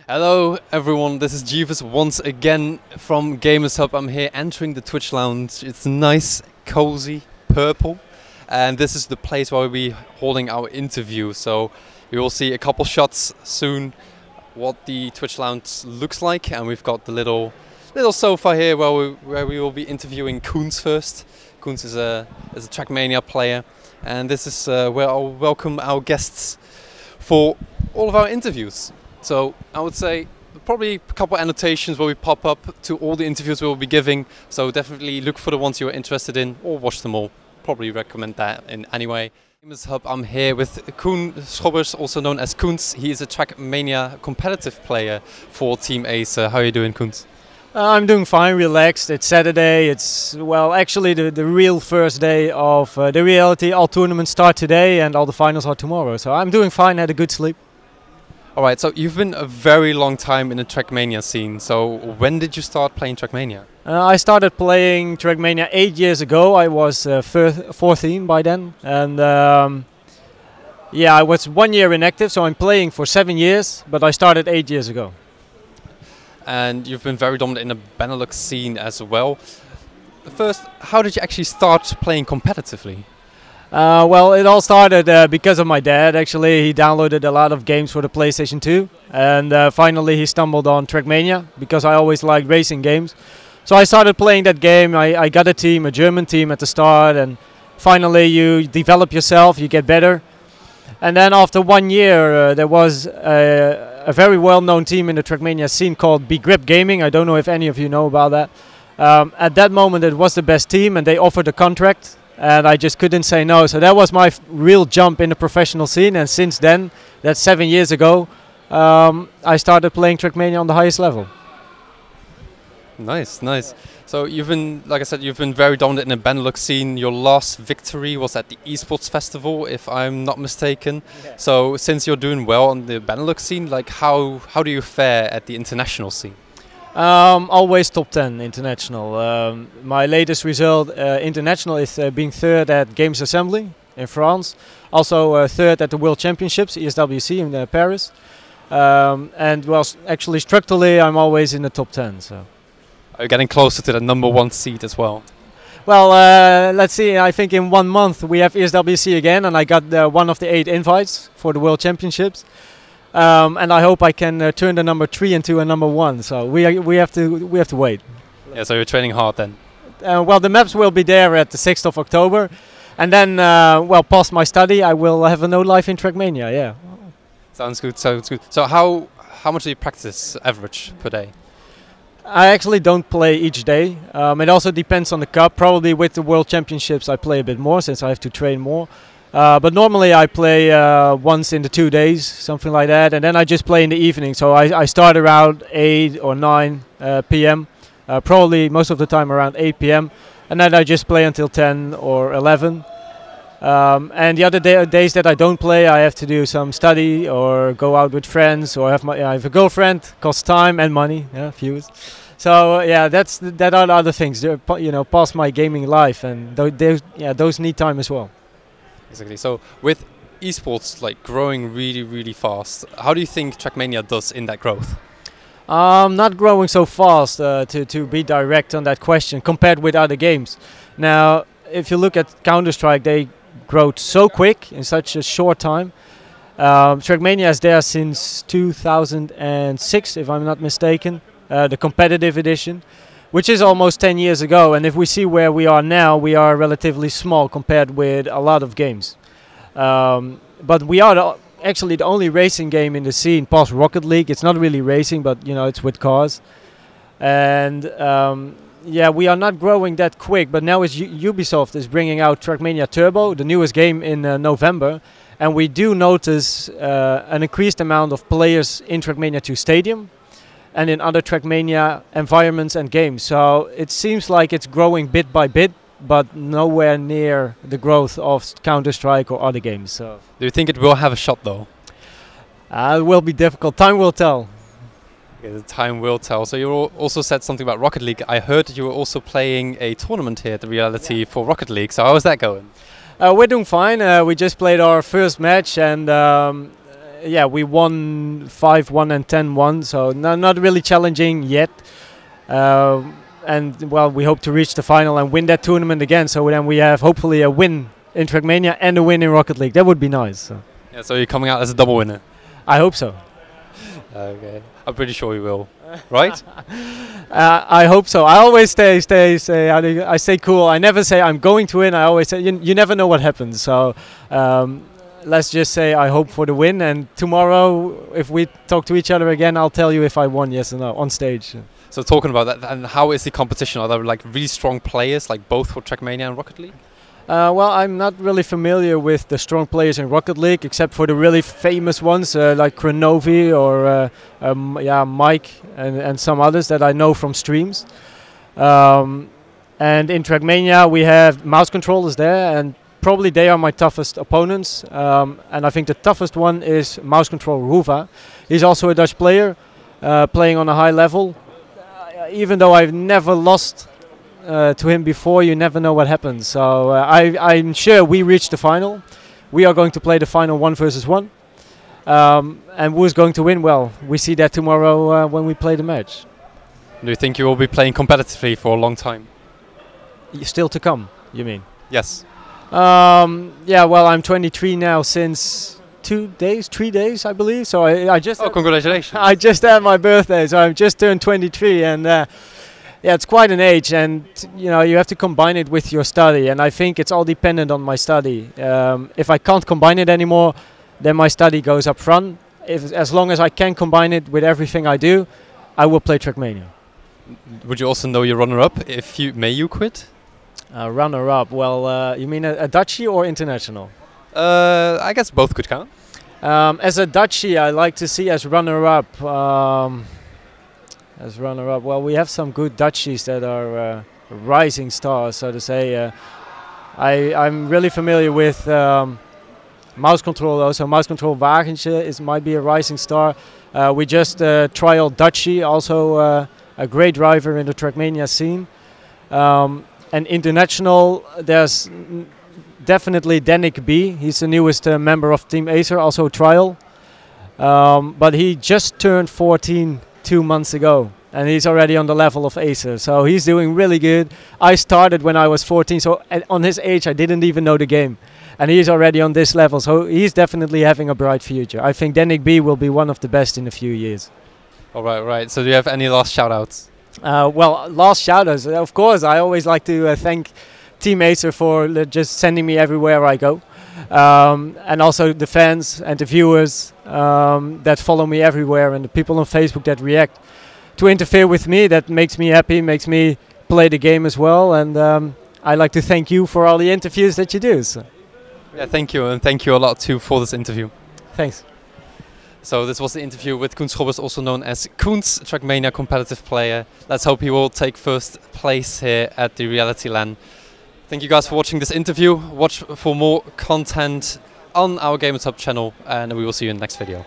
Hello everyone, this is Gevous once again from GamersHub. I'm here entering the Twitch lounge. It's nice, cozy, purple, and this is the place where we'll be holding our interview. So we will see a couple shots soon what the Twitch lounge looks like, and we've got the little sofa here where we will be interviewing Koenz first. Koenz is a TrackMania player, and this is where I'll welcome our guests for all of our interviews. So I would say probably a couple annotations will pop up to all the interviews we will be giving. So definitely look for the ones you're interested in or watch them all. Probably recommend that in any way. GamersHub, I'm here with Koen Schobbers, also known as Koenz. He is a TrackMania competitive player for Team Acer. How are you doing, Koenz? I'm doing fine, relaxed. It's Saturday. It's, well, actually the real first day of the reality. All tournaments start today and all the finals are tomorrow. So I'm doing fine, had a good sleep. Alright, so you've been a very long time in the TrackMania scene. So when did you start playing TrackMania? I started playing TrackMania 8 years ago. I was 14 by then. And yeah, I was 1 year inactive, so I'm playing for 7 years, but I started 8 years ago. And you've been very dominant in the Benelux scene as well. First, how did you actually start playing competitively? Well, it all started because of my dad. Actually, he downloaded a lot of games for the PlayStation 2, and finally he stumbled on TrackMania because I always liked racing games. So I started playing that game. I got a team, a German team at the start, and finally you develop yourself, you get better. And then after 1 year, there was a very well-known team in the TrackMania scene called Grip Gaming. I don't know if any of you know about that. At that moment, it was the best team, and they offered a contract. And I just couldn't say no. So that was my real jump in the professional scene. And since then, that's 7 years ago, I started playing TrackMania on the highest level. Nice, nice. So you've been, like I said, you've been very dominant in the Benelux scene. Your last victory was at the esports festival, if I'm not mistaken. Yeah. So since you're doing well on the Benelux scene, like how do you fare at the international scene? Always top 10 international. My latest result international is being third at Games Assembly in France. Also third at the World Championships, ESWC in Paris. And well, actually structurally I'm always in the top 10. So. Are you getting closer to the #1 seed as well? Well, let's see. I think in 1 month we have ESWC again, and I got one of the 8 invites for the World Championships. And I hope I can turn the #3 into a #1. So we have to wait. Yeah. So you're training hard then. Well, the maps will be there at the 6th of October, and then well, past my study, I will have a no life in TrackMania. Yeah. Sounds good. Sounds good. So how much do you practice average per day? I actually don't play each day. It also depends on the cup. Probably with the World Championships, I play a bit more since I have to train more. But normally I play once in the 2 days, something like that, and then I just play in the evening. So I start around 8 or 9 p.m., probably most of the time around 8 p.m., and then I just play until 10 or 11. And the other days that I don't play, I have to do some study or go out with friends, or I have a girlfriend, costs time and money, yeah, views. So yeah, that are the other things, you know, past my gaming life, and those need time as well. Exactly. So with esports like growing really, really fast, how do you think TrackMania does in that growth? Not growing so fast, to be direct on that question, compared with other games. Now, if you look at Counter-Strike, they grow so quick in such a short time. TrackMania is there since 2006, if I'm not mistaken, the competitive edition, which is almost 10 years ago. And if we see where we are now, we are relatively small compared with a lot of games. But we are actually the only racing game in the scene past Rocket League. It's not really racing, but you know, it's with cars. And yeah, we are not growing that quick. But now Ubisoft is bringing out TrackMania Turbo, the newest game in November. And we do notice an increased amount of players in TrackMania 2 Stadium and in other TrackMania environments and games. So it seems like it's growing bit by bit, but nowhere near the growth of Counter-Strike or other games. So. Do you think it will have a shot though? It will be difficult. Time will tell. Okay, the time will tell. So you also said something about Rocket League. I heard that you were also playing a tournament here at the Reality for Rocket League. So how is that going? We're doing fine. We just played our first match, and yeah, we won 5-1 and 10-1, so not really challenging yet. And well, we hope to reach the final and win that tournament again. So then we have hopefully a win in TrackMania and a win in Rocket League. That would be nice. So. Yeah, so you're coming out as a double winner. I hope so. Okay, I'm pretty sure you will, right? I hope so. I always I stay cool. I never say I'm going to win. I always say you never know what happens. So let's just say I hope for the win. And tomorrow, if we talk to each other again, I'll tell you if I won, yes or no, on stage. So talking about that, and how is the competition? Are there like really strong players, like both for TrackMania and Rocket League? Well, I'm not really familiar with the strong players in Rocket League, except for the really famous ones like Kronovi or yeah, Mike and some others that I know from streams. And in TrackMania we have mouse controllers there, and probably they are my toughest opponents. And I think the toughest one is mouse control Ruva. He's also a Dutch player, playing on a high level. Even though I've never lost to him before, you never know what happens. So I'm sure we reach the final. We are going to play the final 1 versus 1. And who's going to win? Well, we see that tomorrow when we play the match. Do you think you will be playing competitively for a long time? Still to come, you mean? Yes. Yeah, well, I'm 23 now since 3 days, I believe. So I just... Oh, congratulations. I just had my birthday, so I've just turned 23, and yeah, it's quite an age, and you know, you have to combine it with your study, and I think it's all dependent on my study. If I can't combine it anymore, then my study goes up front. As long as I can combine it with everything I do, I will play TrackMania. Would you also know your runner-up if you quit? Runner-up, well, you mean a Dutchie or international? I guess both could count. As a Dutchie, I like to see as runner-up. As runner-up, well, we have some good Dutchies that are rising stars, so to say. I'm really familiar with mouse control, though. So mouse control Wagentje might be a rising star. We just trialed Dutchie, also a great driver in the TrackMania scene. And international, there's definitely Danik B. He's the newest member of Team Acer, also a trial. But he just turned 14 2 months ago, and he's already on the level of Acer, so he's doing really good. I started when I was 14, so on his age I didn't even know the game, and he's already on this level, so he's definitely having a bright future. I think Danik B will be one of the best in a few years. All right, right. So do you have any last shout-outs? Well, last shout-outs, of course, I always like to thank Team Acer for just sending me everywhere I go. And also the fans and the viewers that follow me everywhere, and the people on Facebook that react to interfere with me. That makes me happy, makes me play the game as well. And I'd like to thank you for all the interviews that you do. So. Yeah, thank you, and thank you a lot too for this interview. Thanks. So this was the interview with Koen Schobbers, also known as Koenz, TrackMania competitive player. Let's hope he will take first place here at the Reality LAN. Thank you guys for watching this interview. Watch for more content on our GamersHub channel, and we will see you in the next video.